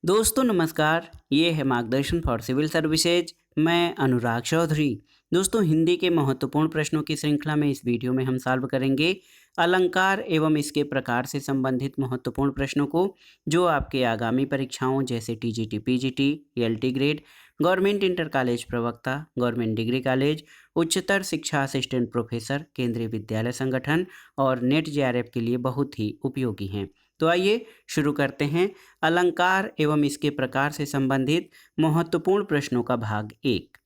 दोस्तों नमस्कार, ये है मार्गदर्शन फॉर सिविल सर्विसेज। मैं अनुराग चौधरी। दोस्तों हिंदी के महत्वपूर्ण प्रश्नों की श्रृंखला में इस वीडियो में हम सॉल्व करेंगे अलंकार एवं इसके प्रकार से संबंधित महत्वपूर्ण प्रश्नों को, जो आपके आगामी परीक्षाओं जैसे TGT, PGT, LT grade, government inter college प्रवक्ता, गवर्नमेंट डिग्री कॉलेज, उच्चतर शिक्षा असिस्टेंट प्रोफेसर, केंद्रीय विद्यालय संगठन और नेट जेआरएफ के लिए बहुत ही उपयोगी हैं। तो आइए शुरू करते हैं अलंकार एवं इसके प्रकार से संबंधित महत्वपूर्ण प्रश्नों का भाग 1।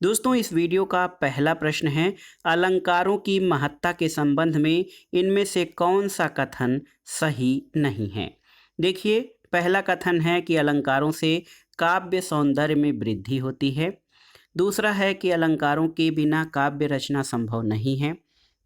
दोस्तों इस वीडियो का पहला प्रश्न है, अलंकारों की महत्ता के संबंध में इनमें से कौन सा कथन सही नहीं है। देखिए, पहला कथन है कि अलंकारों से काव्य सौंदर्य में वृद्धि होती है। दूसरा है कि अलंकारों के बिना काव्य रचना संभव नहीं है।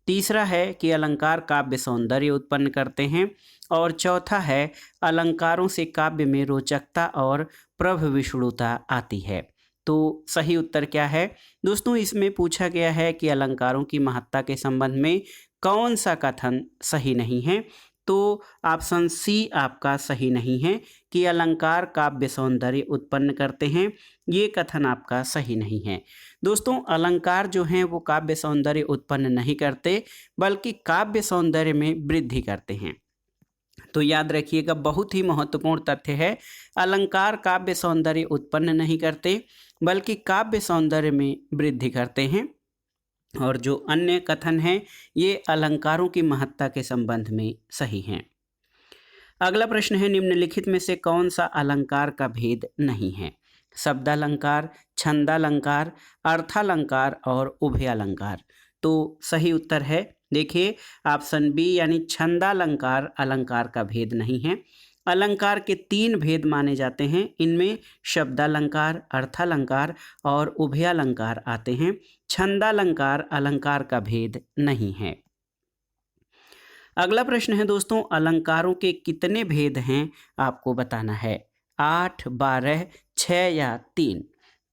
तीसरा है कि अलंकार काव्य सौंदर्य उत्पन्न करते हैं। और चौथा है, अलंकारों से काव्य में रोचकता और प्रभविष्णुता आती है। तो सही उत्तर क्या है? दोस्तों इसमें पूछा गया है कि अलंकारों की महत्ता के संबंध में कौन सा कथन सही नहीं है। तो ऑप्शन सी आपका सही नहीं है कि अलंकार काव्य सौंदर्य उत्पन्न करते हैं। ये कथन आपका सही नहीं है। दोस्तों अलंकार जो हैं वो काव्य सौंदर्य उत्पन्न नहीं करते, बल्कि काव्य सौंदर्य में वृद्धि करते हैं। तो याद रखिएगा, बहुत ही महत्वपूर्ण तथ्य है, अलंकार काव्य सौंदर्य उत्पन्न नहीं करते, बल्कि काव्य सौंदर्य में वृद्धि करते हैं। और जो अन्य कथन हैं ये अलंकारों की महत्ता के संबंध में सही हैं। अगला प्रश्न है, निम्नलिखित में से कौन सा अलंकार का भेद नहीं है? शब्दालंकार, छंदालंकार, अर्थालंकार और उभयालंकार। तो सही उत्तर है, देखिए ऑप्शन बी यानी छंदालंकार अलंकार का भेद नहीं है। अलंकार के 3 भेद माने जाते हैं, इनमें शब्दालंकार, अर्थालंकार और उभयालंकार आते हैं। छंदालंकार अलंकार का भेद नहीं है। अगला प्रश्न है दोस्तों, अलंकारों के कितने भेद हैं आपको बताना है? 8, 12, 6 या 3।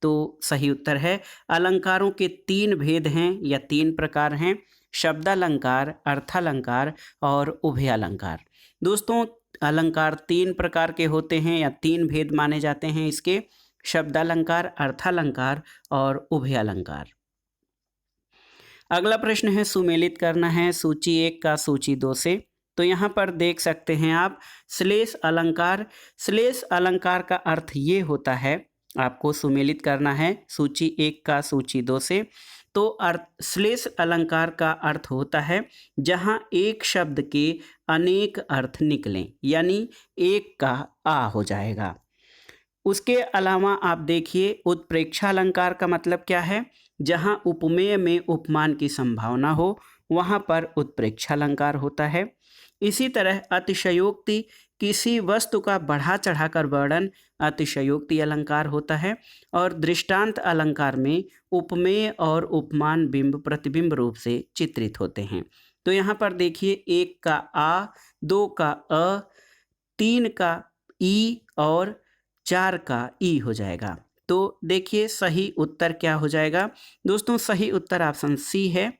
तो सही उत्तर है, अलंकारों के 3 भेद हैं या 3 प्रकार हैं, शब्दालंकार, अर्थालंकार और उभयालंकार। दोस्तों अलंकार 3 प्रकार के होते हैं या 3 भेद माने जाते हैं इसके, शब्दालंकार, अर्थालंकार और उभयालंकार। अगला प्रश्न है, सुमेलित करना है सूची 1 का सूची 2 से। तो यहाँ पर देख सकते हैं आप श्लेष अलंकार। श्लेष अलंकार का अर्थ ये होता है, आपको सुमेलित करना है सूची 1 का सूची 2 से। तो अर्थ श्लेष अलंकार का अर्थ होता है जहाँ एक शब्द के अनेक अर्थ निकलें, यानी एक का आ हो जाएगा। उसके अलावा आप देखिए, उत्प्रेक्षा अलंकार का मतलब क्या है? जहाँ उपमेय में उपमान की संभावना हो, वहाँ पर उत्प्रेक्षा अलंकार होता है। इसी तरह अतिशयोक्ति, किसी वस्तु का बढ़ा चढ़ाकर वर्णन, अतिशयोक्ति अलंकार होता है। और दृष्टांत अलंकार में उपमेय और उपमान बिंब प्रतिबिंब रूप से चित्रित होते हैं। तो यहाँ पर देखिए, 1 का आ, 2 का अ, 3 का ई और 4 का ई हो जाएगा। तो देखिए सही उत्तर क्या हो जाएगा? दोस्तों सही उत्तर ऑप्शन सी है।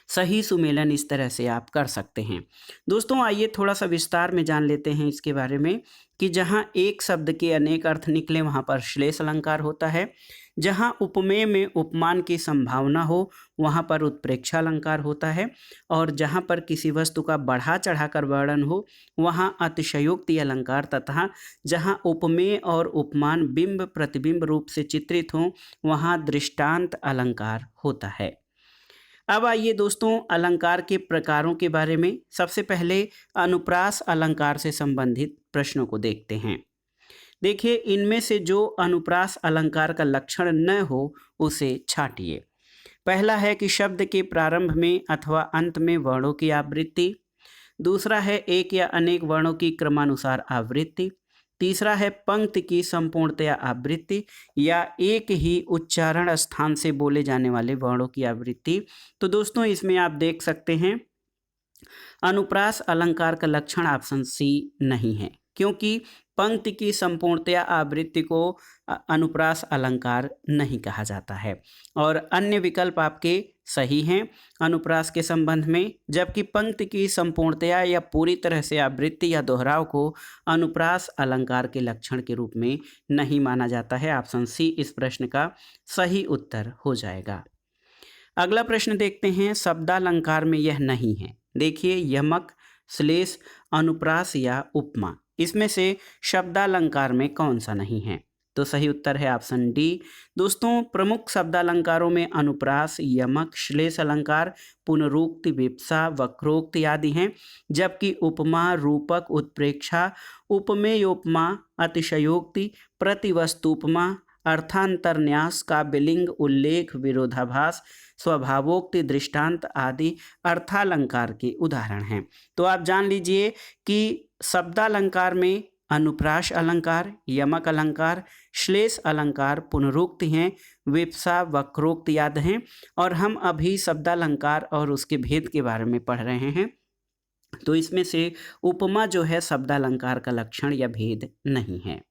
सही सुमेलन इस तरह से आप कर सकते हैं। दोस्तों आइए थोड़ा सा विस्तार में जान लेते हैं इसके बारे में कि जहाँ एक शब्द के अनेक अर्थ निकले वहाँ पर श्लेष अलंकार होता है। जहाँ उपमेय में उपमान की संभावना हो वहाँ पर उत्प्रेक्षा अलंकार होता है। और जहाँ पर किसी वस्तु का बढ़ा चढ़ाकर वर्णन हो वहाँ अतिशयोक्ति अलंकार, तथा जहाँ उपमेय और उपमान बिंब प्रतिबिंब रूप से चित्रित हों वहाँ दृष्टांत अलंकार होता है। अब आइए दोस्तों अलंकार के प्रकारों के बारे में। सबसे पहले अनुप्रास अलंकार से संबंधित प्रश्नों को देखते हैं। देखिए, इनमें से जो अनुप्रास अलंकार का लक्षण न हो उसे छांटिए। पहला है कि शब्द के प्रारंभ में अथवा अंत में वर्णों की आवृत्ति। दूसरा है एक या अनेक वर्णों की क्रमानुसार आवृत्ति। तीसरा है पंक्ति की संपूर्णतया आवृत्ति या एक ही उच्चारण स्थान से बोले जाने वाले वर्णों की आवृत्ति। तो दोस्तों इसमें आप देख सकते हैं अनुप्रास अलंकार का लक्षण ऑप्शन सी नहीं है। क्योंकि पंक्ति की संपूर्णतया आवृत्ति को अनुप्रास अलंकार नहीं कहा जाता है। और अन्य विकल्प आपके सही हैं अनुप्रास के संबंध में, जबकि पंक्ति की संपूर्णतया या पूरी तरह से आवृत्ति या दोहराव को अनुप्रास अलंकार के लक्षण के रूप में नहीं माना जाता है। ऑप्शन सी इस प्रश्न का सही उत्तर हो जाएगा। अगला प्रश्न देखते हैं, शब्दालंकार में यह नहीं है। देखिए, यमक, श्लेष, अनुप्रास या उपमा, इसमें से शब्दालंकार में कौन सा नहीं है? तो सही उत्तर है ऑप्शन डी। दोस्तों, प्रमुख शब्दालंकारों में अनुप्रास, यमक, श्लेष अलंकार, पुनरुक्ति, विप्सा, वक्रोक्ति आदि हैं, जबकि उपमा, रूपक, उत्प्रेक्षा, उपमेयोपमा, अतिशयोक्ति, प्रतिवस्तुपमा, अर्थांतरन्यास, काव्यलिंग, उल्लेख, विरोधाभास, स्वभावोक्ति, दृष्टांत आदि अर्थालंकार के उदाहरण हैं। तो आप जान लीजिए कि शब्दालंकार में अनुप्रास अलंकार, यमक अलंकार, श्लेष अलंकार, पुनरुक्ति हैं, विप्सा, वक्रोक्ति आदि हैं। और हम अभी शब्दालंकार और उसके भेद के बारे में पढ़ रहे हैं। तो इसमें से उपमा जो है शब्दालंकार का लक्षण या भेद नहीं है।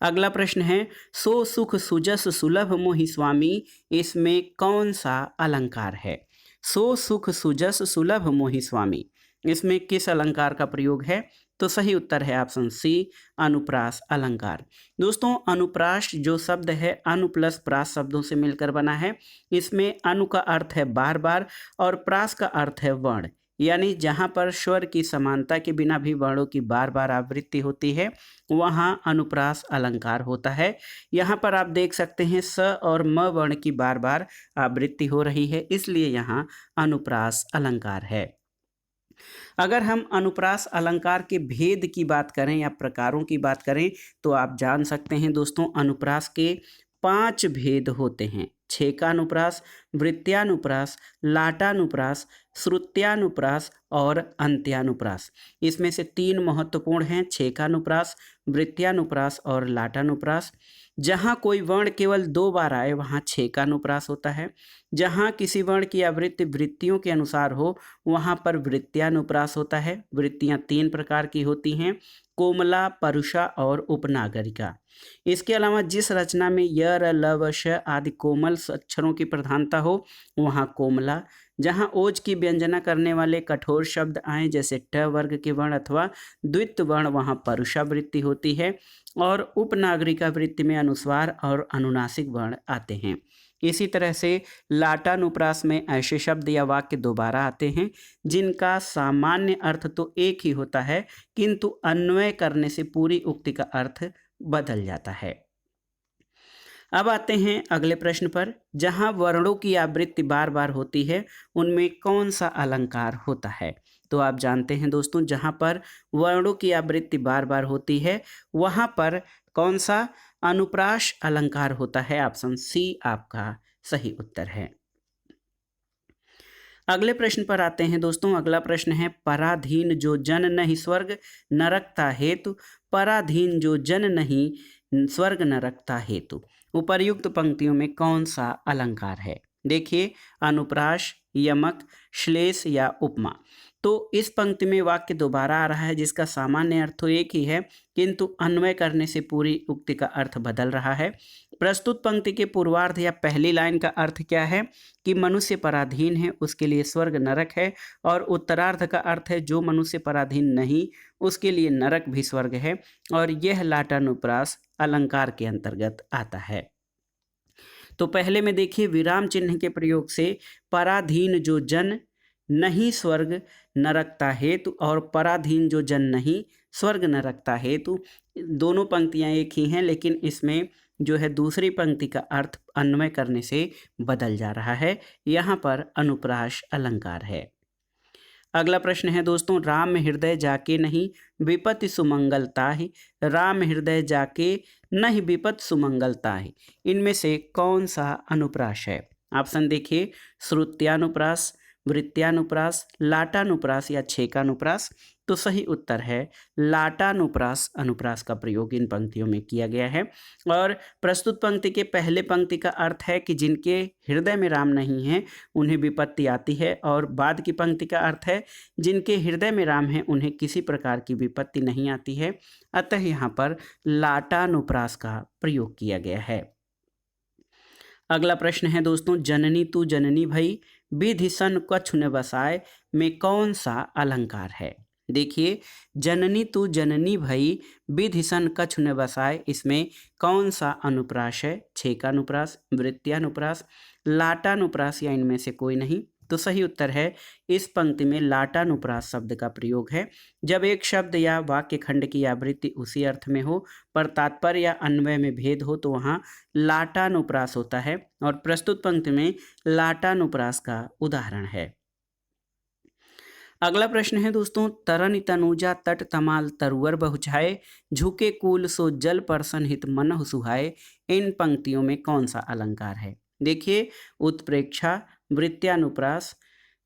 अगला प्रश्न है, सो सुख सुजस सुलभ मोहि स्वामी, इसमें कौन सा अलंकार है? सो सुख सुजस सुलभ मोहि स्वामी, इसमें किस अलंकार का प्रयोग है? तो सही उत्तर है ऑप्शन सी, अनुप्रास अलंकार। दोस्तों, अनुप्रास जो शब्द है अनु प्लस प्रास शब्दों से मिलकर बना है। इसमें अनु का अर्थ है बार बार और प्रास का अर्थ है वर्ण, यानी जहाँ पर स्वर की समानता के बिना भी वर्णों की बार बार आवृत्ति होती है वहाँ अनुप्रास अलंकार होता है। यहाँ पर आप देख सकते हैं स और म वर्ण की बार बार आवृत्ति हो रही है, इसलिए यहाँ अनुप्रास अलंकार है। अगर हम अनुप्रास अलंकार के भेद की बात करें या प्रकारों की बात करें तो आप जान सकते हैं दोस्तों, अनुप्रास के 5 भेद होते हैं। छेकानुप्रास, वृत्त्यानुप्रास, लाटानुप्रास, श्रुत्यानुप्रास और अंत्यानुप्रास। इसमें से 3 महत्वपूर्ण हैं, छेकानुप्रास, वृत्त्यानुप्रास और लाटानुप्रास। जहाँ कोई वर्ण केवल 2 बार आए वहाँ छेकानुप्रास होता है। जहाँ किसी वर्ण की आवृत्ति वृत्तियों के अनुसार हो वहाँ पर वृत्त्यानुप्रास होता है। वृत्तियाँ 3 प्रकार की होती हैं, कोमला, परुषा और उपनागरिका। इसके अलावा जिस रचना में य, र, ल व श आदि कोमल अक्षरों की प्रधानता हो वहाँ कोमला। जहाँ ओज की व्यंजना करने वाले कठोर शब्द आए जैसे ट वर्ग के वर्ण अथवा द्वित्व वर्ण वहाँ परुषा वृत्ति होती है। और उपनागरिका वृत्ति में अनुस्वार और अनुनासिक वर्ण आते हैं। इसी तरह से लाटानुप्रास में ऐसे शब्द या वाक्य दोबारा आते हैं जिनका सामान्य अर्थ तो एक ही होता है किंतु अन्वय करने से पूरी उक्ति का अर्थ बदल जाता है। अब आते हैं अगले प्रश्न पर, जहां वर्णों की आवृत्ति बार बार होती है उनमें कौन सा अलंकार होता है? तो आप जानते हैं दोस्तों, जहां पर वर्णों की आवृत्ति बार बार होती है वहां पर कौन सा अनुप्रास अलंकार होता है? ऑप्शन सी आपका सही उत्तर है। अगले प्रश्न पर आते हैं दोस्तों। अगला प्रश्न है, पराधीन जो जन नहीं स्वर्ग नरकता हेतु, पराधीन जो जन नहीं स्वर्ग नरकता हेतु, उपर्युक्त पंक्तियों में कौन सा अलंकार है? देखिए, अनुप्रास, यमक, श्लेष या उपमा। तो इस पंक्ति में वाक्य दोबारा आ रहा है जिसका सामान्य अर्थ तो एक ही है किंतु अन्वय करने से पूरी उक्ति का अर्थ बदल रहा है। प्रस्तुत पंक्ति के पूर्वार्ध या पहली लाइन का अर्थ क्या है कि मनुष्य पराधीन है उसके लिए स्वर्ग नरक है, और उत्तरार्ध का अर्थ है जो मनुष्य पराधीन नहीं उसके लिए नरक भी स्वर्ग है, और यह लाटानुप्रास अलंकार के अंतर्गत आता है। तो पहले में देखिए, विराम चिन्ह के प्रयोग से पराधीन जो जन नहीं स्वर्ग नरकता हेतु और पराधीन जो जन नहीं स्वर्ग नरकता हेतु, दोनों पंक्तियां एक ही हैं लेकिन इसमें जो है दूसरी पंक्ति का अर्थ अन्वय करने से बदल जा रहा है। यहाँ पर अनुप्रास अलंकार है। अगला प्रश्न है दोस्तों, राम हृदय जाके नहीं विपत्ति सुमंगलता ही, राम हृदय जाके नहीं विपत्ति सुमंगलता ही, इनमें से कौन सा अनुप्रास है? ऑप्शन देखिए, श्रुत्यानुप्रास, वृत्त्यानुप्रास, लाटानुप्रास या छेकानुप्रास। तो सही उत्तर है लाटानुप्रास अनुप्रास का प्रयोग इन पंक्तियों में किया गया है। और प्रस्तुत पंक्ति के पहले पंक्ति का अर्थ है कि जिनके हृदय में राम नहीं है उन्हें विपत्ति आती है, और बाद की पंक्ति का अर्थ है जिनके हृदय में राम है उन्हें किसी प्रकार की विपत्ति नहीं आती है। अतः यहाँ पर लाटानुप्रास का प्रयोग किया गया है। अगला प्रश्न है दोस्तों, जननी तू जननी भई विधि सन कछु न बसाए में कौन सा अलंकार है। देखिए, जननी तू जननी भई विधि सन कछु न बसाए, इसमें कौन सा अनुप्रास है। छेकानुप्रास, वृत्त्यानुप्रास, लाटानुप्रास या इनमें से कोई नहीं। तो सही उत्तर है इस पंक्ति में लाटानुप्रास शब्द का प्रयोग है। जब एक शब्द या वाक्य खंड की आवृत्ति उसी अर्थ में हो पर तात्पर्य या अन्वय में भेद हो तो वहाँ लाटानुप्रास होता है, और प्रस्तुत पंक्ति में लाटानुप्रास का उदाहरण है। अगला प्रश्न है दोस्तों, तरन तनुजा तट तमाल तरुअर बहुछाए झुके कूल सो जल परसन हित मनहु सुहाए, इन पंक्तियों में कौन सा अलंकार है। देखिए, उत्प्रेक्षा, वृत्त्यानुप्रास,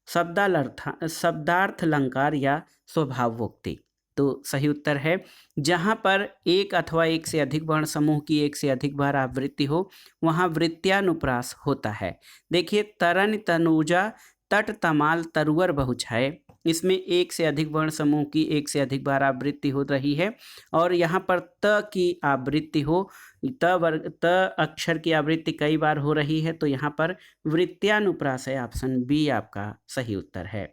शब्दार्थ अलंकार या स्वभावोक्ति। तो सही उत्तर है जहाँ पर एक अथवा एक से अधिक वर्ण समूह की एक से अधिक बार आवृत्ति हो वहाँ वृत्त्यानुप्रास होता है। देखिए, तरन तनुजा तट तमाल तरुअर बहुछाए, इसमें एक से अधिक वर्ण समूह की एक से अधिक बार आवृत्ति हो रही है, और यहाँ पर त की आवृत्ति हो, त अक्षर की आवृत्ति कई बार हो रही है, तो यहाँ पर वृत्त्यानुप्रास है। ऑप्शन बी आपका सही उत्तर है।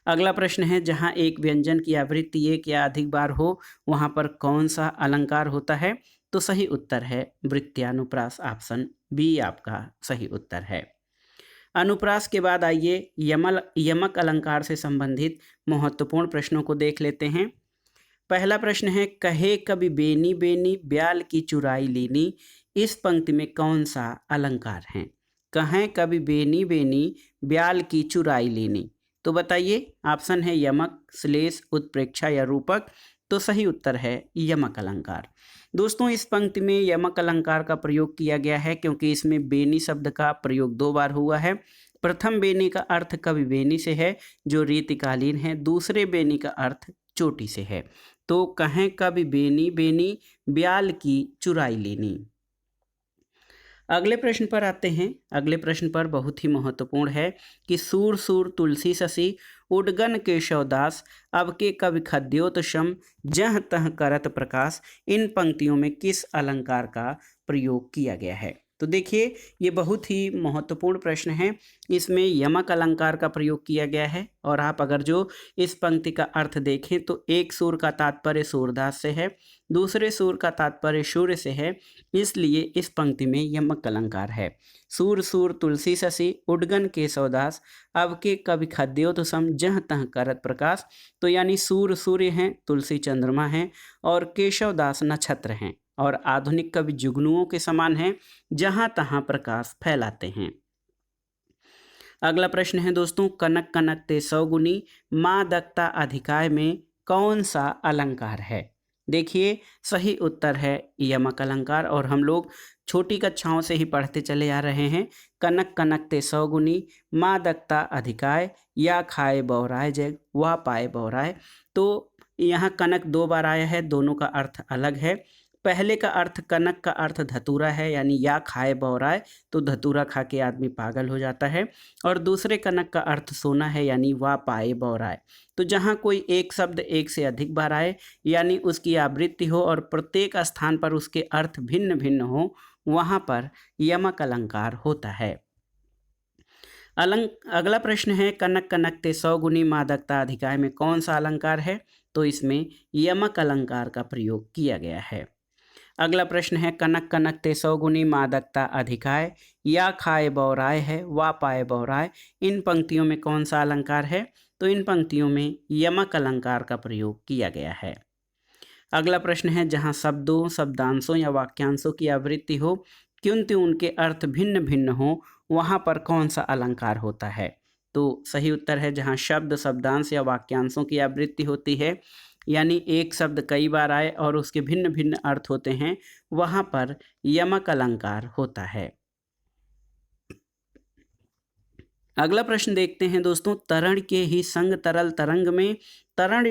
अगला प्रश्न है, जहाँ एक व्यंजन की आवृत्ति एक या अधिक बार हो वहाँ पर कौन सा अलंकार होता है। तो सही उत्तर है वृत्त्यानुप्रास। ऑप्शन बी आपका सही उत्तर है। अनुप्रास के बाद आइए यमक अलंकार से संबंधित महत्वपूर्ण प्रश्नों को देख लेते हैं। पहला प्रश्न है, कहे कभी बेनी बेनी ब्याल की चुराई लेनी, इस पंक्ति में कौन सा अलंकार है। कहें कभी बेनी बेनी ब्याल की चुराई लेनी, तो बताइए। ऑप्शन है यमक, श्लेष, उत्प्रेक्षा या रूपक। तो सही उत्तर है यमक अलंकार। दोस्तों, इस पंक्ति में यमक अलंकार का प्रयोग किया गया है क्योंकि इसमें बेनी शब्द का प्रयोग 2 बार हुआ है। प्रथम बेनी का अर्थ कवि बेनी से है जो रीतिकालीन है, दूसरे बेनी का अर्थ चोटी से है। तो कहें कवि बेनी बेनी ब्याल की चुराई लेनी। अगले प्रश्न पर आते हैं। अगले प्रश्न पर बहुत ही महत्वपूर्ण है कि सूर सूर तुलसी शशि उडगन केशवदास अब के कवि खद्योत शम जह तह करत प्रकाश, इन पंक्तियों में किस अलंकार का प्रयोग किया गया है। तो देखिए, ये बहुत ही महत्वपूर्ण प्रश्न है। इसमें यमक अलंकार का प्रयोग किया गया है, और आप अगर जो इस पंक्ति का अर्थ देखें तो एक सूर का तात्पर्य सूरदास से है, दूसरे सूर का तात्पर्य सूर्य से है, इसलिए इस पंक्ति में यमक अलंकार है। सूर सूर तुलसी शशि उडगन केशवदास अब के कवि खद्योत सम जह तह करत प्रकाश, तो यानी सूर सूर्य हैं, तुलसी चंद्रमा हैं और केशवदास नक्षत्र हैं, और आधुनिक कवि जुगनुओं के समान हैं, जहां तहां प्रकाश फैलाते हैं। अगला प्रश्न है दोस्तों, कनक कनक ते सौगुनी मादकता अधिकाय में कौन सा अलंकार है। देखिए, सही उत्तर है यमक अलंकार, और हम लोग छोटी कक्षाओं से ही पढ़ते चले आ रहे हैं। कनक कनक ते सौगुनी मादकता अधिकाय या खाए बौराय जग वा पाए बौराय। तो यहाँ कनक 2 बार आया है, दोनों का अर्थ अलग है। पहले का अर्थ, कनक का अर्थ धतूरा है, यानी या खाए बौराए, तो धतूरा खा के आदमी पागल हो जाता है, और दूसरे कनक का अर्थ सोना है, यानी वा पाए बौराए। तो जहाँ कोई एक शब्द एक से अधिक बार आए, यानी उसकी आवृत्ति हो और प्रत्येक स्थान पर उसके अर्थ भिन्न भिन्न हो, वहाँ पर यमक अलंकार होता है। अगला प्रश्न है, कनक कनक ते सौगुनी मादकता अधिकाय में कौन सा अलंकार है। तो इसमें यमक अलंकार का प्रयोग किया गया है। अगला प्रश्न है, कनक कनक ते सौगुनी मादकता अधिकाय या खाए बौराय है वा पाए बौराय, इन पंक्तियों में कौन सा अलंकार है। तो इन पंक्तियों में यमक अलंकार का प्रयोग किया गया है। अगला प्रश्न है, जहाँ शब्दों, शब्दांशों या वाक्यांशों की आवृत्ति हो किंतु उनके अर्थ भिन्न भिन्न हो, वहाँ पर कौन सा अलंकार होता है। तो सही उत्तर है जहाँ शब्द, शब्दांश या वाक्यांशों की आवृत्ति होती है, यानी एक शब्द कई बार आए और उसके भिन्न भिन्न अर्थ होते हैं, वहाँ पर यमक अलंकार होता है। अगला प्रश्न देखते हैं दोस्तों, तरण के ही संग तरल तरंग में तरण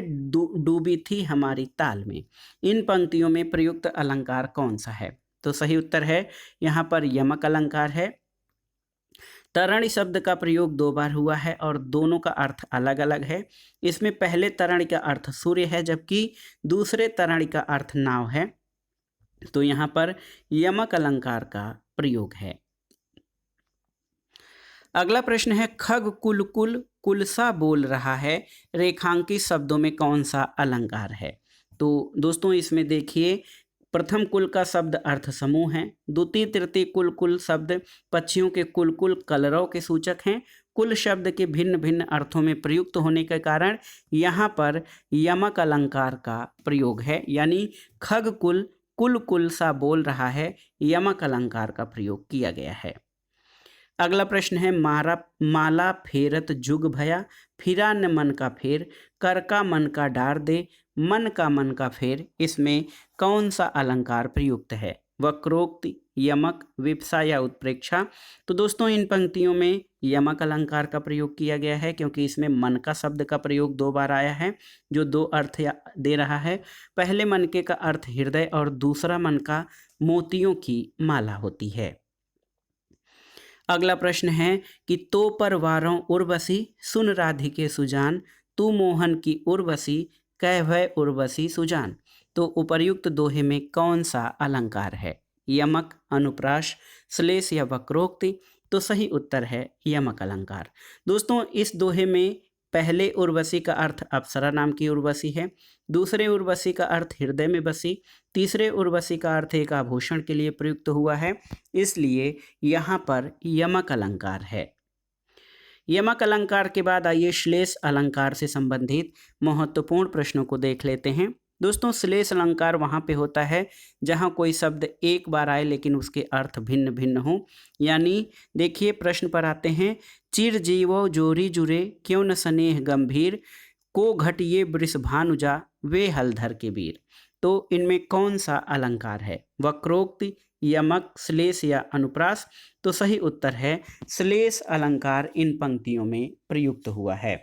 डूबी थी हमारी ताल में। इन पंक्तियों में प्रयुक्त अलंकार कौन सा है? तो सही उत्तर है यहाँ पर यमक अलंकार है। तरण शब्द का प्रयोग 2 बार हुआ है और दोनों का अर्थ अलग अलग है। इसमें पहले तरण का अर्थ सूर्य है, जबकि दूसरे तरण का अर्थ नाव है। तो यहाँ पर यमक अलंकार का प्रयोग है। अगला प्रश्न है, खग कुल कुल कुलसा बोल रहा है, रेखांकित शब्दों में कौन सा अलंकार है? तो दोस्तों इसमें देखिए, प्रथम कुल का शब्द अर्थ समूह है। द्वितीय तृतीय कुल कुल शब्द पक्षियों के कुल कुल कलरव के सूचक हैं। कुल शब्द के भिन्न भिन्न अर्थों में प्रयुक्त होने के कारण यहाँ पर यमक अलंकार का प्रयोग है, यानी खग कुल कुल कुल सा बोल रहा है, यमक अलंकार का प्रयोग किया गया है। अगला प्रश्न है, माला फेरत जुग भया, फिरा न मन का फेर, कर का मन का डार दे, मन का फेर। इसमें कौन सा अलंकार प्रयुक्त है? वक्रोक्ति, यमक, विप्सा या उत्प्रेक्षा? तो दोस्तों इन पंक्तियों में यमक अलंकार का प्रयोग किया गया है, क्योंकि इसमें मन का शब्द का प्रयोग 2 बार आया है, जो 2 अर्थ दे रहा है। पहले मनके का अर्थ हृदय और दूसरा मन का मोतियों की माला होती है। अगला प्रश्न है कि तो पर वारों उर्वशी, सुन राधिके सुजान, तू मोहन की उर्वशी, कह भय उर्वशी सुजान। तो उपर्युक्त दोहे में कौन सा अलंकार है? यमक, अनुप्रास, श्लेष या वक्रोक्ति? तो सही उत्तर है यमक अलंकार। दोस्तों इस दोहे में पहले उर्वशी का अर्थ अप्सरा नाम की उर्वशी है, दूसरे उर्वशी का अर्थ हृदय में बसी, तीसरे उर्वशी का अर्थ एक आभूषण के लिए प्रयुक्त हुआ है, इसलिए यहाँ पर यमक अलंकार है। यमक अलंकार के बाद आइए श्लेष अलंकार से संबंधित महत्वपूर्ण प्रश्नों को देख लेते हैं। दोस्तों श्लेष अलंकार वहाँ पे होता है जहाँ कोई शब्द एक बार आए लेकिन उसके अर्थ भिन्न भिन्न हो। यानी देखिए प्रश्न पर आते हैं, चिर जीवो जोरी जुरे, क्यों न स्नेह गंभीर, को घटिये वृषभानुजा, वे हलधर के वीर। तो इनमें कौन सा अलंकार है? वक्रोक्ति, यमक, श्लेष या अनुप्रास? तो सही उत्तर है श्लेष अलंकार इन पंक्तियों में प्रयुक्त हुआ है।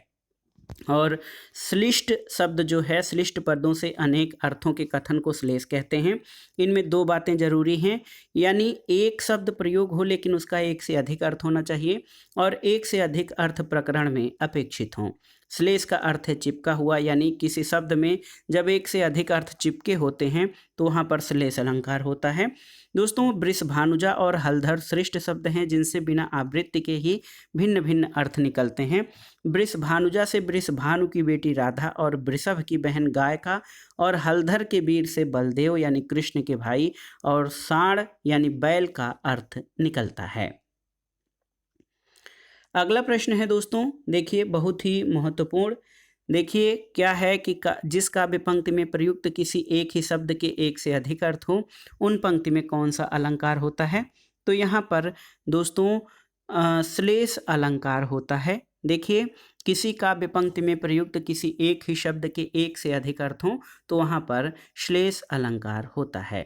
और श्लिष्ट शब्द जो है, श्लिष्ट पदों से अनेक अर्थों के कथन को श्लेष कहते हैं। इनमें 2 बातें जरूरी हैं, यानी एक शब्द प्रयोग हो लेकिन उसका एक से अधिक अर्थ होना चाहिए, और एक से अधिक अर्थ प्रकरण में अपेक्षित हों। श्लेष का अर्थ है चिपका हुआ, यानी किसी शब्द में जब एक से अधिक अर्थ चिपके होते हैं तो वहाँ पर श्लेष अलंकार होता है। दोस्तों वृषभानुजा और हलधर श्रेष्ठ शब्द हैं जिनसे बिना आवृत्ति के ही भिन्न भिन्न अर्थ निकलते हैं। वृषभानुजा से वृषभानु की बेटी राधा और वृषभ की बहन गायिका, और हलधर के वीर से बलदेव यानी कृष्ण के भाई और साण यानी बैल का अर्थ निकलता है। अगला प्रश्न है दोस्तों, देखिए बहुत ही महत्वपूर्ण। देखिए क्या है कि जिस काव्य पंक्ति में प्रयुक्त किसी एक ही शब्द के एक से अधिक अर्थ हो, उन पंक्ति में कौन सा अलंकार होता है? तो यहाँ पर दोस्तों श्लेष अलंकार होता है। देखिए किसी काव्य पंक्ति में प्रयुक्त किसी एक ही शब्द के एक से अधिक अर्थ हो तो वहाँ पर श्लेष अलंकार होता है।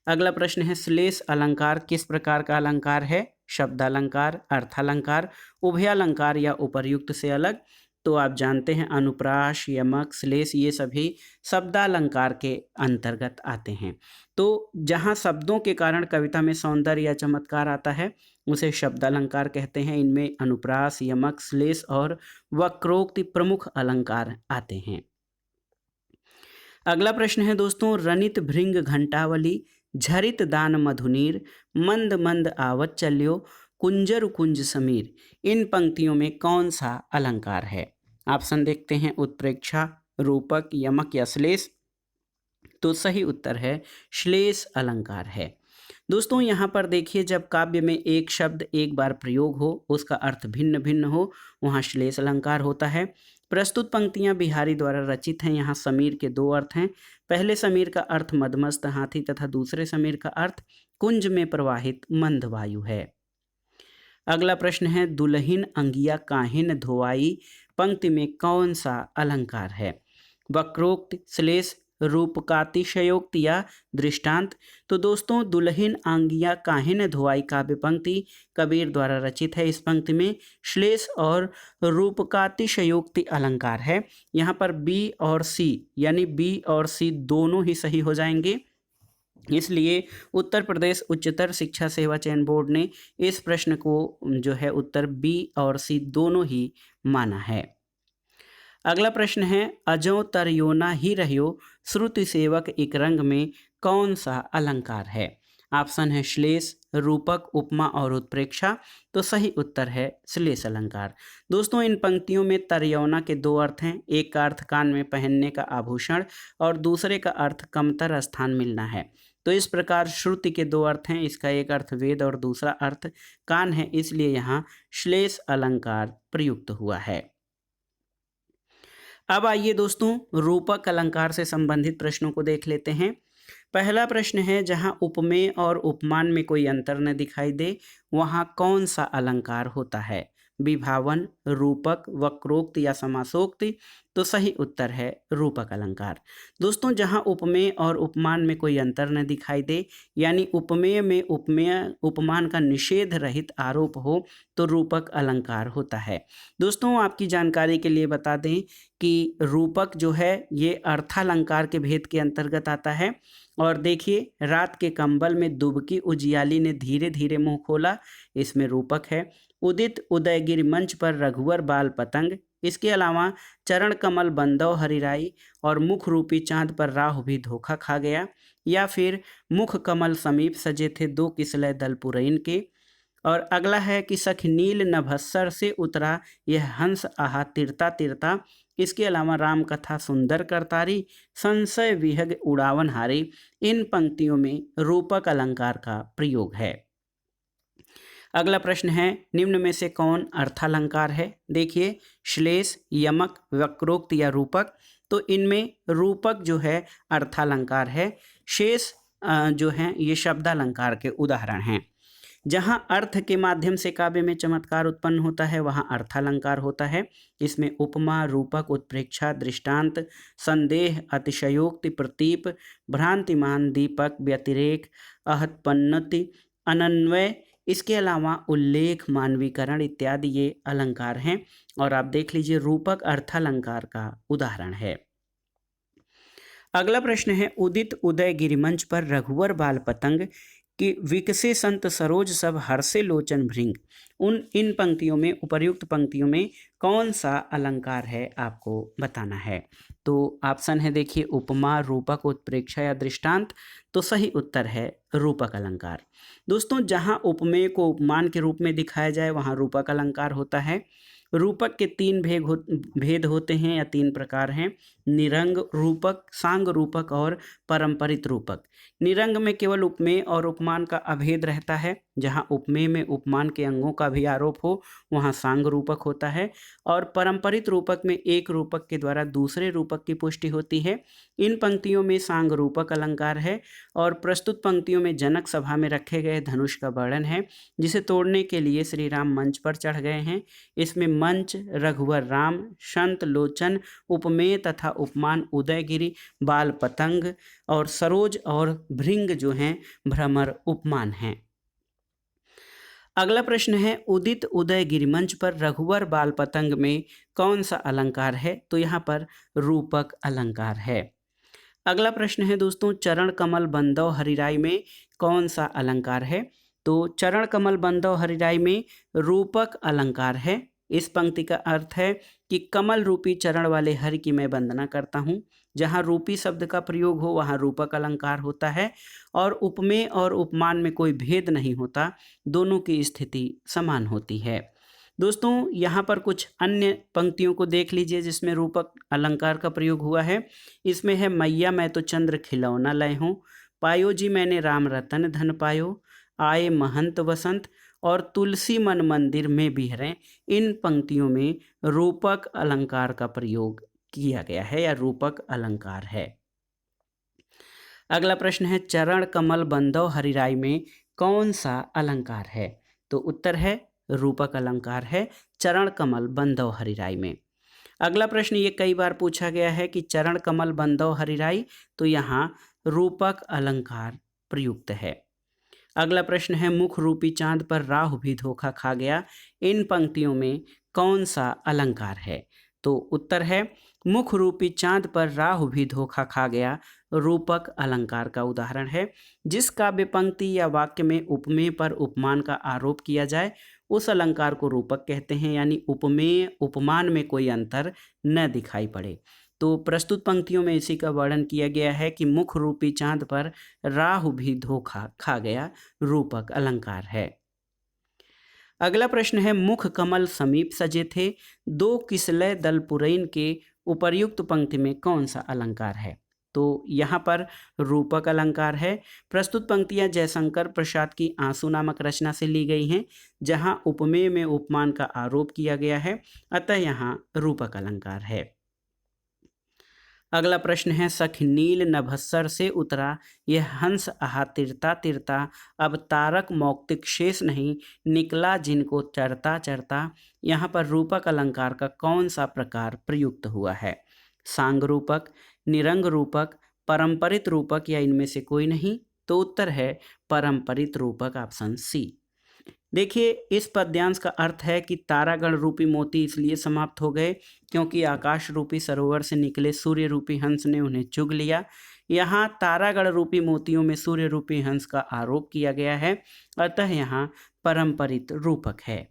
अगला प्रश्न है, श्लेष अलंकार किस प्रकार का अलंकार है? शब्दालंकार, अर्थालंकार, उभयालंकार या उपर्युक्त से अलग? तो आप जानते हैं अनुप्रास, यमक, श्लेष ये सभी शब्दालंकार के अंतर्गत आते हैं। तो जहाँ शब्दों के कारण कविता में सौंदर्य या चमत्कार आता है उसे शब्दालंकार कहते हैं। इनमें अनुप्रास, यमक, श्लेष और वक्रोक्ति प्रमुख अलंकार आते हैं। अगला प्रश्न है दोस्तों, रनित भृंग घंटावली, झरित दान मधुनीर, मंद मंद आवत चल्यो, कुंजर कुंज समीर। इन पंक्तियों में कौन सा अलंकार है? ऑप्शन देखते हैं, उत्प्रेक्षा, रूपक, यमक या श्लेष? तो सही उत्तर है श्लेष अलंकार है। दोस्तों यहाँ पर देखिए जब काव्य में एक शब्द एक बार प्रयोग हो, उसका अर्थ भिन्न भिन्न हो, वहाँ श्लेष अलंकार होता है। प्रस्तुत पंक्तियाँ बिहारी द्वारा रचित हैं। यहाँ समीर के 2 अर्थ हैं। पहले समीर का अर्थ मदमस्त हाथी तथा दूसरे समीर का अर्थ कुंज में प्रवाहित मंद वायु है। अगला प्रश्न है, दुल्हिन अंगिया काहिन धोवाई, पंक्ति में कौन सा अलंकार है? वक्रोक्त, श्लेष, रूपकातिशयोक्ति या दृष्टांत। तो दोस्तों दुल्हन आंगिया काहे न धोआई काव्य पंक्ति कबीर द्वारा रचित है। इस पंक्ति में श्लेष और रूपकातिशयोक्ति अलंकार है। यहाँ पर बी और सी यानी बी और सी दोनों ही सही हो जाएंगे। इसलिए उत्तर प्रदेश उच्चतर शिक्षा सेवा चयन बोर्ड ने इस प्रश्न को जो है उत्तर बी और सी दोनों ही माना है। अगला प्रश्न है अजो तरयोना ही रहियो श्रुति सेवक एक रंग में कौन सा अलंकार है। ऑप्शन है श्लेष, रूपक, उपमा और उत्प्रेक्षा। तो सही उत्तर है श्लेष अलंकार। दोस्तों इन पंक्तियों में तरयौना के दो अर्थ हैं। एक का अर्थ कान में पहनने का आभूषण और दूसरे का अर्थ कमतर स्थान मिलना है। तो इस प्रकार श्रुति के दो अर्थ हैं। इसका एक अर्थ वेद और दूसरा अर्थ कान है, इसलिए यहाँ श्लेष अलंकार प्रयुक्त हुआ है। अब आइए दोस्तों रूपक अलंकार से संबंधित प्रश्नों को देख लेते हैं। पहला प्रश्न है जहाँ उपमेय और उपमान में कोई अंतर न दिखाई दे वहाँ कौन सा अलंकार होता है। विभावन, रूपक, वक्रोक्त या समासोक्ति। तो सही उत्तर है रूपक अलंकार। दोस्तों जहाँ उपमेय और उपमान में कोई अंतर न दिखाई दे यानी उपमेय में उपमेय उपमान का निषेध रहित आरोप हो तो रूपक अलंकार होता है। दोस्तों आपकी जानकारी के लिए बता दें कि रूपक जो है ये अर्थालंकार के भेद के अंतर्गत आता है। और देखिए रात के कंबल में दुबकी उजियाली ने धीरे धीरे मुंह खोला, इसमें रूपक है। उदित उदयगिरि मंच पर रघुवर बाल पतंग। इसके अलावा चरण कमल बंदौ हरिराई और मुख रूपी चांद पर राहु भी धोखा खा गया। या फिर मुख कमल समीप सजे थे दो किसलय दल पुरैन के। और अगला है कि सख नील नभस्सर से उतरा यह हंस आहा तिरता तिरता। इसके अलावा राम कथा सुंदर करतारी, संशय विहग उड़ावन हारी। इन पंक्तियों में रूपक अलंकार का प्रयोग है। अगला प्रश्न है निम्न में से कौन अर्थालंकार है। देखिए श्लेष, यमक, वक्रोक्त या रूपक। तो इनमें रूपक जो है अर्थालंकार है। शेष जो हैं ये शब्दालंकार के उदाहरण हैं। जहाँ अर्थ के माध्यम से काव्य में चमत्कार उत्पन्न होता है वहाँ अर्थालंकार होता है। इसमें उपमा, रूपक, उत्प्रेक्षा, दृष्टांत, संदेह, अतिशयोक्ति, प्रतीप, भ्रांतिमान, दीपक, व्यतिरेक, आहत्पन्नति, अनन्वय, इसके अलावा उल्लेख, मानवीकरण इत्यादि ये अलंकार हैं। और आप देख लीजिए रूपक अर्थालंकार का उदाहरण है। अगला प्रश्न है उदित उदय गिरिमंच पर रघुवर बाल पतंग कि विकसे संत सरोज सब हर्षे लोचन भृंग। इन पंक्तियों में उपर्युक्त पंक्तियों में कौन सा अलंकार है आपको बताना है। तो ऑप्शन है देखिए उपमा, रूपक, उत्प्रेक्षा या दृष्टांत। तो सही उत्तर है रूपक अलंकार। दोस्तों जहाँ उपमेय को उपमान के रूप में दिखाया जाए वहाँ रूपक अलंकार होता है। रूपक के तीन भेद होते हैं या तीन प्रकार हैं। निरंग रूपक, सांग रूपक और परंपरित रूपक। निरंग में केवल उपमेय और उपमान का अभेद रहता है। जहाँ उपमेय में उपमान के अंगों का भी आरोप हो वहाँ सांग रूपक होता है। और परंपरित रूपक में एक रूपक के द्वारा दूसरे रूपक की पुष्टि होती है। इन पंक्तियों में सांग रूपक अलंकार है। और प्रस्तुत पंक्तियों में जनक सभा में रखे गए धनुष का वर्णन है जिसे तोड़ने के लिए श्री राम मंच पर चढ़ गए हैं। इसमें मंच, रघुवर राम, संत लोचन, उपमेय तथा उपमान उदयगिरि, बाल पतंग और सरोज और भृंग जो हैं भ्रमर उपमान हैं। अगला प्रश्न है उदित उदय गिरिमंच पर रघुवर बाल पतंग में कौन सा अलंकार है। तो यहाँ पर रूपक अलंकार है। अगला प्रश्न है दोस्तों चरण कमल बंदौ हरिराई में कौन सा अलंकार है। तो चरण कमल बंदौ हरिराई में रूपक अलंकार है। इस पंक्ति का अर्थ है कि कमल रूपी चरण वाले हरि की मैं वंदना करता हूँ। जहाँ रूपी शब्द का प्रयोग हो वहाँ रूपक अलंकार होता है। और उपमेय और उपमान में कोई भेद नहीं होता, दोनों की स्थिति समान होती है। दोस्तों यहाँ पर कुछ अन्य पंक्तियों को देख लीजिए जिसमें रूपक अलंकार का प्रयोग हुआ है। इसमें है मैया मैं तो चंद्र खिलौना लय हूँ, पायो जी मैंने राम रतन धन पायो, आए महंत वसंत और तुलसी मन मंदिर में बिहरें। इन पंक्तियों में रूपक अलंकार का प्रयोग किया गया है या रूपक अलंकार है। अगला प्रश्न है चरण कमल बंदौ हरिराई में कौन सा अलंकार है। तो उत्तर है रूपक अलंकार है चरण कमल बंदौ हरिराई में। अगला प्रश्न ये कई बार पूछा गया है कि चरण कमल बंधव हरिराई, तो यहाँ रूपक अलंकार प्रयुक्त है। अगला प्रश्न है मुख रूपी चांद पर राहु भी धोखा खा गया, इन पंक्तियों में कौन सा अलंकार है? तो उत्तर है मुख रूपी चांद पर राहु भी धोखा खा गया रूपक अलंकार का उदाहरण है। जिस काव्य पंक्ति या वाक्य में उपमेय पर उपमान का आरोप किया जाए उस अलंकार को रूपक कहते हैं, यानी उपमेय उपमान में कोई अंतर न दिखाई पड़े। तो प्रस्तुत पंक्तियों में इसी का वर्णन किया गया है कि मुख रूपी चांद पर राहु भी धोखा खा गया रूपक अलंकार है। अगला प्रश्न है मुख कमल समीप सजे थे, दो किसलय दल पुरैन के उपर्युक्त पंक्ति में कौन सा अलंकार है? तो यहाँ पर रूपक अलंकार है। प्रस्तुत पंक्तियाँ जयशंकर प्रसाद की आंसू नामक रचना से ली गई हैं, जहाँ उपमेय में उपमान का आरोप किया गया है, अतः यहाँ रूपक अलंकार है। अगला प्रश्न है सख नील नभस्सर से उतरा यह हंस आहा तिरता तिरता, अब तारक मौक्तिक शेष नहीं निकला जिनको चरता चरता। यहाँ पर रूपक अलंकार का कौन सा प्रकार प्रयुक्त हुआ है? सांग रूपक, निरंग रूपक, परंपरित रूपक या इनमें से कोई नहीं? तो उत्तर है परंपरित रूपक, ऑप्शन सी। देखिए इस पद्यांश का अर्थ है कि तारागण रूपी मोती इसलिए समाप्त हो गए क्योंकि आकाश रूपी सरोवर से निकले सूर्य रूपी हंस ने उन्हें चुग लिया। यहाँ तारागण रूपी मोतियों में सूर्य रूपी हंस का आरोप किया गया है, अतः यहाँ परंपरित रूपक है।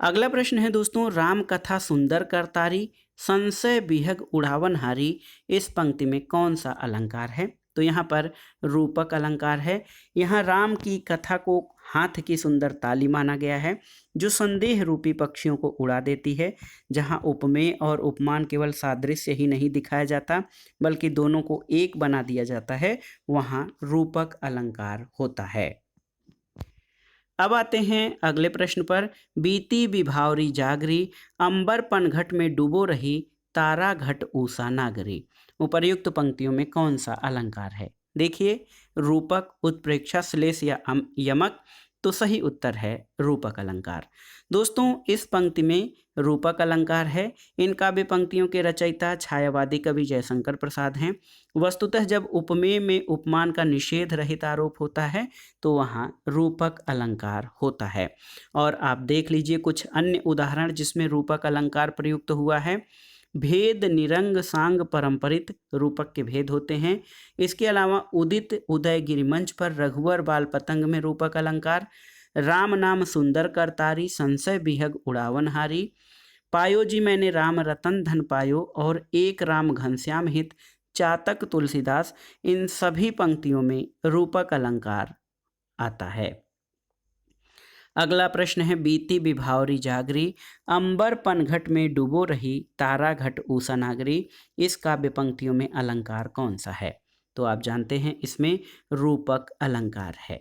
अगला प्रश्न है दोस्तों राम कथा सुंदर करतारी संशय बिहग उड़ावन हारी, इस पंक्ति में कौन सा अलंकार है? तो यहाँ पर रूपक अलंकार है। यहाँ राम की कथा को हाथ की सुंदर ताली माना गया है जो संदेह रूपी पक्षियों को उड़ा देती है। जहाँ उपमेय और उपमान केवल सादृश्य ही नहीं दिखाया जाता बल्कि दोनों को एक बना दिया जाता है, वहाँ रूपक अलंकार होता है। अब आते हैं अगले प्रश्न पर। बीती विभावरी जागरी अंबर पनघट में डूबो रही तारा घट ऊषा नागरी, उपर्युक्त पंक्तियों में कौन सा अलंकार है? देखिए रूपक, उत्प्रेक्षा, श्लेष या यमक, तो सही उत्तर है रूपक अलंकार। दोस्तों इस पंक्ति में रूपक अलंकार है। इन काव्य पंक्तियों के रचयिता छायावादी कवि जयशंकर प्रसाद हैं। वस्तुतः जब उपमेय में उपमान का निषेध रहित आरोप होता है तो वहाँ रूपक अलंकार होता है। और आप देख लीजिए कुछ अन्य उदाहरण जिसमें रूपक अलंकार प्रयुक्त हुआ है। भेद, निरंग, सांग, परंपरित रूपक के भेद होते हैं। इसके अलावा उदित उदय गिरिमंच पर रघुवर बाल पतंग में रूपक अलंकार, राम नाम सुंदर करतारी संशय बिहग उड़ावन हारी, पायो जी मैंने राम रतन धन पायो और एक राम घनश्याम हित चातक तुलसीदास, इन सभी पंक्तियों में रूपक अलंकार आता है। अगला प्रश्न है बीती विभावरी जागरी अंबर पनघट में डूबो रही तारा घट ऊषा नागरी, इस काव्य पंक्तियों में अलंकार कौन सा है? तो आप जानते हैं इसमें रूपक अलंकार है।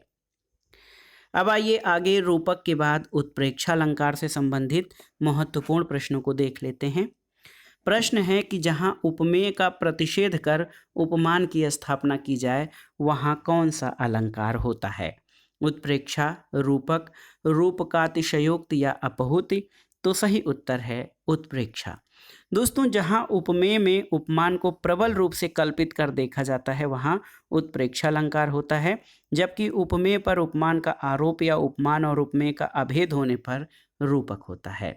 अब आइए आगे रूपक के बाद उत्प्रेक्षा अलंकार से संबंधित महत्वपूर्ण प्रश्नों को देख लेते हैं। प्रश्न है कि जहाँ उपमेय का प्रतिषेध कर उपमान की स्थापना की जाए वहाँ कौन सा अलंकार होता है? उत्प्रेक्षा, रूपक, रूपकातिशयोक्ति या अपहुति, तो सही उत्तर है उत्प्रेक्षा। दोस्तों जहाँ उपमेय में उपमान को प्रबल रूप से कल्पित कर देखा जाता है वहाँ उत्प्रेक्षा अलंकार होता है, जबकि उपमेय पर उपमान का आरोप या उपमान और उपमेय का अभेद होने पर रूपक होता है।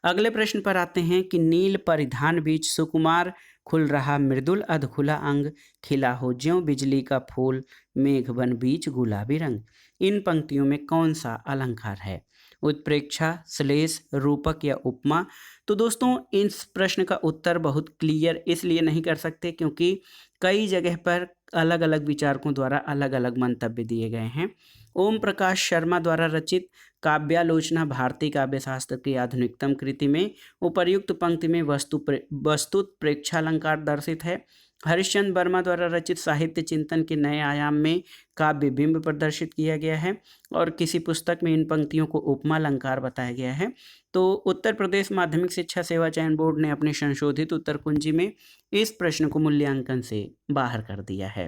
अगले प्रश्न पर आते हैं कि नील परिधान बीच सुकुमार खुल रहा मृदुल अधखुला अंग, खिला हो ज्यों बिजली का फूल मेघ बन बीच गुलाबी रंग, इन पंक्तियों में कौन सा अलंकार है? उत्प्रेक्षा, श्लेष, रूपक या उपमा? तो दोस्तों इस प्रश्न का उत्तर बहुत क्लियर इसलिए नहीं कर सकते क्योंकि कई जगह पर अलग अलग विचारकों द्वारा अलग अलग मंतव्य दिए गए हैं। ओम प्रकाश शर्मा द्वारा रचित काव्यालोचना भारतीय काव्य शास्त्र की आधुनिकतम कृति में उपर्युक्त पंक्ति में वस्तुत प्रेक्षालंकार दर्शित है। हरिश्चंद्र वर्मा द्वारा रचित साहित्य चिंतन के नए आयाम में काव्य बिंब प्रदर्शित किया गया है और किसी पुस्तक में इन पंक्तियों को उपमा अलंकार बताया गया है। तो उत्तर प्रदेश माध्यमिक शिक्षा सेवा चयन बोर्ड ने अपने संशोधित उत्तर कुंजी में इस प्रश्न को मूल्यांकन से बाहर कर दिया है।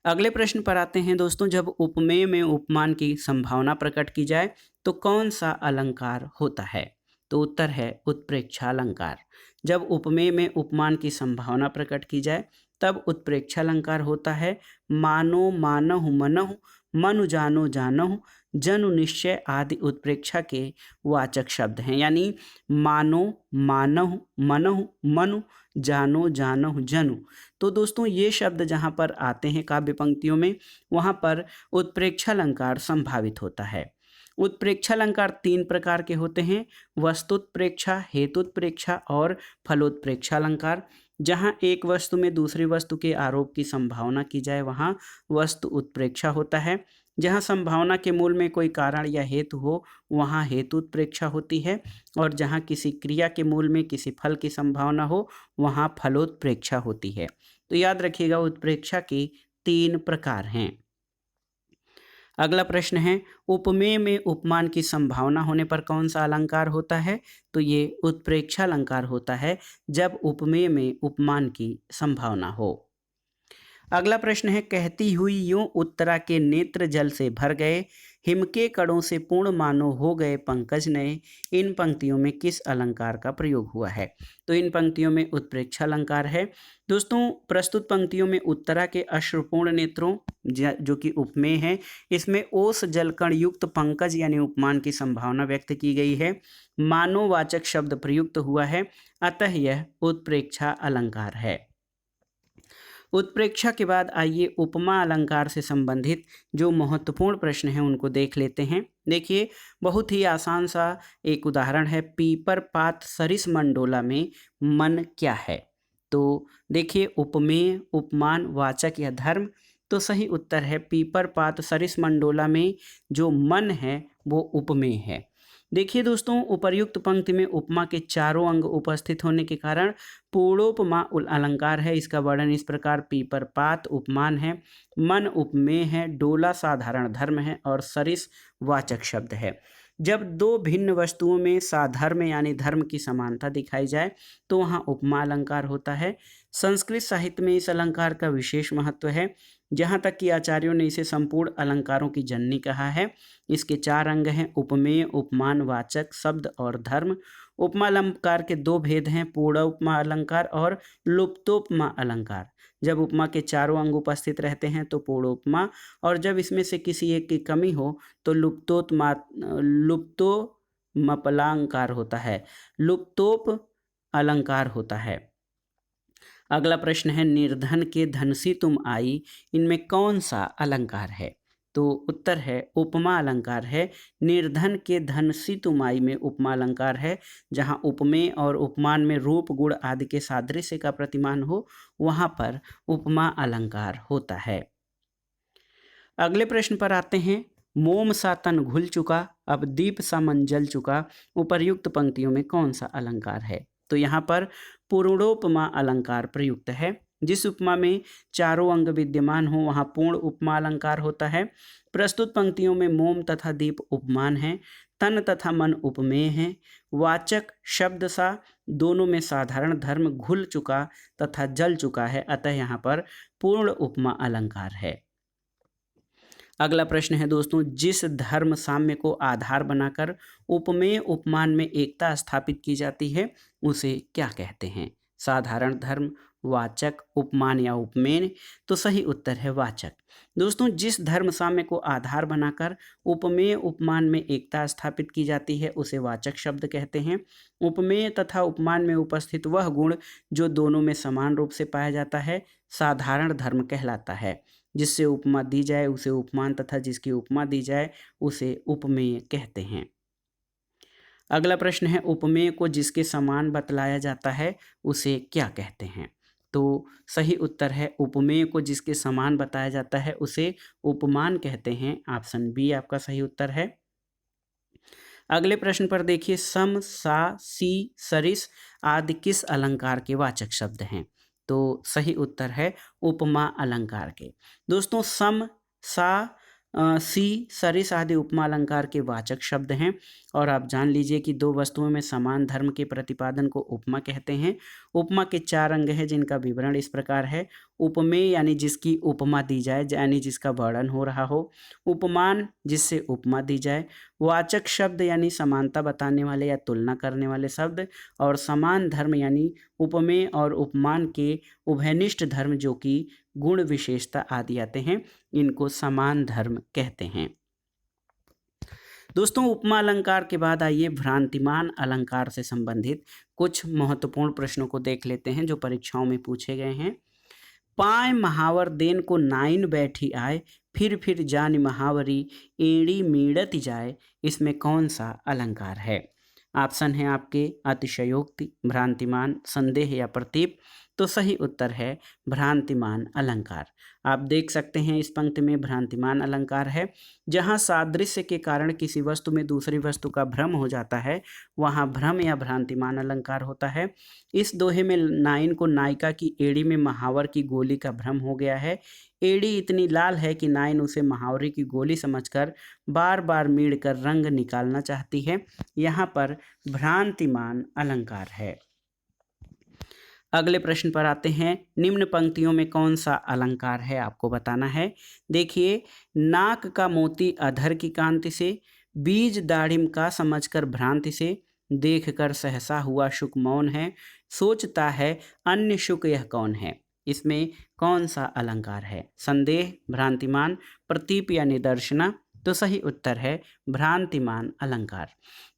अगले प्रश्न पर आते हैं दोस्तों। जब उपमेय में उपमान की संभावना प्रकट की जाए तो कौन सा अलंकार होता है? तो उत्तर है उत्प्रेक्षा अलंकार। जब उपमेय में उपमान की संभावना प्रकट की जाए तब उत्प्रेक्षा अलंकार होता है। मानो मानहु मनहु, मनु जानो जानहु, जनु निश्चय आदि उत्प्रेक्षा के वाचक शब्द हैं। यानी मानो, मानहु, मनहु, मनु, जानो, जानहु, जनु। तो दोस्तों ये शब्द जहाँ पर आते हैं काव्य पंक्तियों में, वहाँ पर उत्प्रेक्षा अलंकार संभावित होता है। उत्प्रेक्षा अलंकार 3 प्रकार के होते हैं: वस्तुत्प्रेक्षा, हेतुत्प्रेक्षा और फलोत्प्रेक्षा अलंकार। जहाँ एक वस्तु में दूसरी वस्तु के आरोप की संभावना की जाए वहाँ वस्तु उत्प्रेक्षा होता है। जहाँ संभावना के मूल में कोई कारण या हेतु हो वहाँ हेतु उत्प्रेक्षा होती है। और जहाँ किसी क्रिया के मूल में किसी फल की संभावना हो वहाँ फलोत्प्रेक्षा होती है। तो याद रखिएगा उत्प्रेक्षा के 3 प्रकार हैं। अगला प्रश्न है, उपमेय में उपमान की संभावना होने पर कौन सा अलंकार होता है? तो ये उत्प्रेक्षा अलंकार होता है जब उपमेय में उपमान की संभावना हो। अगला प्रश्न है, कहती हुई यूं उत्तरा के नेत्र जल से भर गए, हिम के कणों से पूर्ण मानो हो गए पंकज नए। इन पंक्तियों में किस अलंकार का प्रयोग हुआ है? तो इन पंक्तियों में उत्प्रेक्षा अलंकार है। दोस्तों प्रस्तुत पंक्तियों में उत्तरा के अश्रुपूर्ण नेत्रों जो कि उपमेय है, इसमें ओस जलकण युक्त पंकज यानी उपमान की संभावना व्यक्त की गई है। मानोवाचक शब्द प्रयुक्त हुआ है, अतः यह उत्प्रेक्षा अलंकार है। उत्प्रेक्षा के बाद आइए उपमा अलंकार से संबंधित जो महत्वपूर्ण प्रश्न हैं उनको देख लेते हैं। देखिए बहुत ही आसान सा एक उदाहरण है, पीपर पात सरिस मंडोला में मन क्या है? तो देखिए उपमेय, उपमान, वाचक या धर्म। तो सही उत्तर है पीपर पात सरिस मंडोला में जो मन है वो उपमेय है। देखिए दोस्तों उपर्युक्त पंक्ति में उपमा के चारों अंग उपस्थित होने के कारण पूर्णोपमा अलंकार है। इसका वर्णन इस प्रकार, पीपर पात उपमान है, मन उपमेय है, डोला साधारण धर्म है और सरिस वाचक शब्द है। जब दो भिन्न वस्तुओं में साधर्म यानी धर्म की समानता दिखाई जाए तो वहाँ उपमा अलंकार होता है। संस्कृत साहित्य में इस अलंकार का विशेष महत्व है, जहाँ तक कि आचार्यों ने इसे संपूर्ण अलंकारों की जननी कहा है। इसके 4 अंग हैं, उपमेय, उपमान, वाचक शब्द और धर्म। उपमा अलंकार के 2 भेद हैं, पूर्ण उपमा अलंकार और लुप्तोपमा अलंकार। जब उपमा के चारों अंग उपस्थित रहते हैं तो पूर्ण उपमा, और जब इसमें से किसी एक की कमी हो तो लुप्तोपमालंकार होता है, लुप्तोप अलंकार होता है। अगला प्रश्न है, निर्धन के धनसी तुम आई, इनमें कौन सा अलंकार है? तो उत्तर है उपमा अलंकार है। निर्धन के धनसी तुम आई में उपमा अलंकार है। जहाँ उपमेय और उपमान में रूप गुण आदि के सादृश्य का प्रतिमान हो वहाँ पर उपमा अलंकार होता है। अगले प्रश्न पर आते हैं, मोम सा तन घुल चुका, अब दीप सा मन जल चुका, उपर्युक्त पंक्तियों में कौन सा अलंकार है? तो यहाँ पर पूर्णोपमा अलंकार प्रयुक्त है। जिस उपमा में चारों अंग विद्यमान हो वहाँ पूर्ण उपमा अलंकार होता है। प्रस्तुत पंक्तियों में मोम तथा दीप उपमान है, तन तथा मन उपमेय है, वाचक शब्द सा दोनों में साधारण धर्म घुल चुका तथा जल चुका है, अतः यहाँ पर पूर्ण उपमा अलंकार है। अगला प्रश्न है दोस्तों, जिस धर्म साम्य को आधार बनाकर उपमेय उपमान में एकता स्थापित की जाती है उसे क्या कहते हैं? साधारण धर्म, वाचक, उपमान या उपमेय? तो सही उत्तर है वाचक। दोस्तों जिस धर्म साम्य को आधार बनाकर उपमेय उपमान में एकता स्थापित की जाती है उसे वाचक शब्द कहते हैं। उपमेय तथा उपमान में उपस्थित वह गुण जो दोनों में समान रूप से पाया जाता है साधारण धर्म कहलाता है। जिससे उपमा दी जाए उसे उपमान तथा जिसकी उपमा दी जाए उसे उपमेय कहते हैं। अगला प्रश्न है, उपमेय को जिसके समान बतलाया जाता है उसे क्या कहते हैं? तो सही उत्तर है उपमेय को जिसके समान बताया जाता है उसे उपमान कहते हैं। ऑप्शन बी आपका सही उत्तर है। अगले प्रश्न पर देखिए, सम, सा, सी, सरिस आदि किस अलंकार के वाचक शब्द हैं? तो सही उत्तर है उपमा अलंकार के। दोस्तों सम, सा सी सरिस आदि उपमा अलंकार के वाचक शब्द हैं। और आप जान लीजिए कि दो वस्तुओं में समान धर्म के प्रतिपादन को उपमा कहते हैं। उपमा के 4 अंग हैं जिनका विवरण इस प्रकार है। उपमेय यानी जिसकी उपमा दी जाए, यानी जिसका वर्णन हो रहा हो। उपमान जिससे उपमा दी जाए। वाचक शब्द यानी समानता बताने वाले या तुलना करने वाले शब्द। और समान धर्म यानी उपमेय और उपमान के उभयनिष्ठ धर्म जो कि गुण विशेषता आदि आते हैं, इनको समान धर्म कहते हैं। दोस्तों, उपमा अलंकार के बाद आइए भ्रांतिमान अलंकार से संबंधित कुछ महत्वपूर्ण प्रश्नों को देख लेते हैं जो परीक्षाओं में पूछे गए हैं। पाए महावर देन को नाइन बैठी आए, फिर जान महावरी एड़ी मीड़त जाए, इसमें कौन सा अलंकार है? ऑप्शन है आपके अतिशयोक्ति, भ्रांतिमान, संदेह या प्रतीप। तो सही उत्तर है भ्रांतिमान अलंकार। आप देख सकते हैं इस पंक्ति में भ्रांतिमान अलंकार है। जहाँ सादृश्य के कारण किसी वस्तु में दूसरी वस्तु का भ्रम हो जाता है, वहाँ भ्रम या भ्रांतिमान अलंकार होता है। इस दोहे में नाइन को नायिका की एड़ी में महावर की गोली का भ्रम हो गया है। एड़ी इतनी लाल है कि नाइन उसे महावरे की गोली समझकर बार बार मीड़ कर रंग निकालना चाहती है। यहाँ पर भ्रांतिमान अलंकार है। अगले प्रश्न पर आते हैं। निम्न पंक्तियों में कौन सा अलंकार है, आपको बताना है। देखिए, नाक का मोती अधर की कांति से, बीज दाढ़िम का समझकर भ्रांति से, देखकर सहसा हुआ शुक मौन है, सोचता है अन्य शुक यह कौन है। इसमें कौन सा अलंकार है? संदेह, भ्रांतिमान, प्रतीप या निदर्शना। तो सही उत्तर है भ्रांतिमान अलंकार।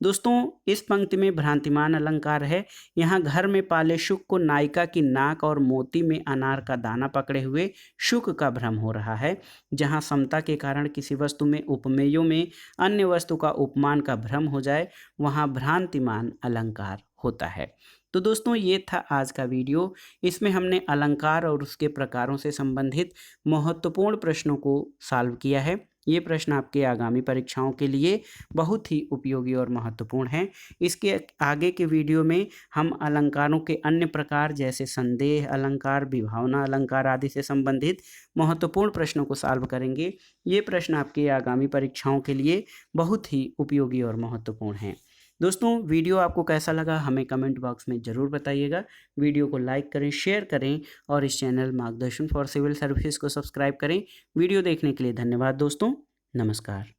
दोस्तों, इस पंक्ति में भ्रांतिमान अलंकार है। यहाँ घर में पाले शुक को नायिका की नाक और मोती में अनार का दाना पकड़े हुए शुक का भ्रम हो रहा है। जहाँ समता के कारण किसी वस्तु में उपमेयों में अन्य वस्तु का उपमान का भ्रम हो जाए, वहाँ भ्रांतिमान अलंकार होता है। तो दोस्तों, ये था आज का वीडियो। इसमें हमने अलंकार और उसके प्रकारों से संबंधित महत्वपूर्ण प्रश्नों को सॉल्व किया है। ये प्रश्न आपके आगामी परीक्षाओं के लिए बहुत ही उपयोगी और महत्वपूर्ण हैं। इसके आगे के वीडियो में हम अलंकारों के अन्य प्रकार जैसे संदेह अलंकार, विभावना अलंकार आदि से संबंधित महत्वपूर्ण प्रश्नों को सॉल्व करेंगे। ये प्रश्न आपके आगामी परीक्षाओं के लिए बहुत ही उपयोगी और महत्वपूर्ण हैं। दोस्तों, वीडियो आपको कैसा लगा हमें कमेंट बॉक्स में ज़रूर बताइएगा। वीडियो को लाइक करें, शेयर करें और इस चैनल मार्गदर्शन फॉर सिविल सर्विसेज को सब्सक्राइब करें। वीडियो देखने के लिए धन्यवाद दोस्तों। नमस्कार।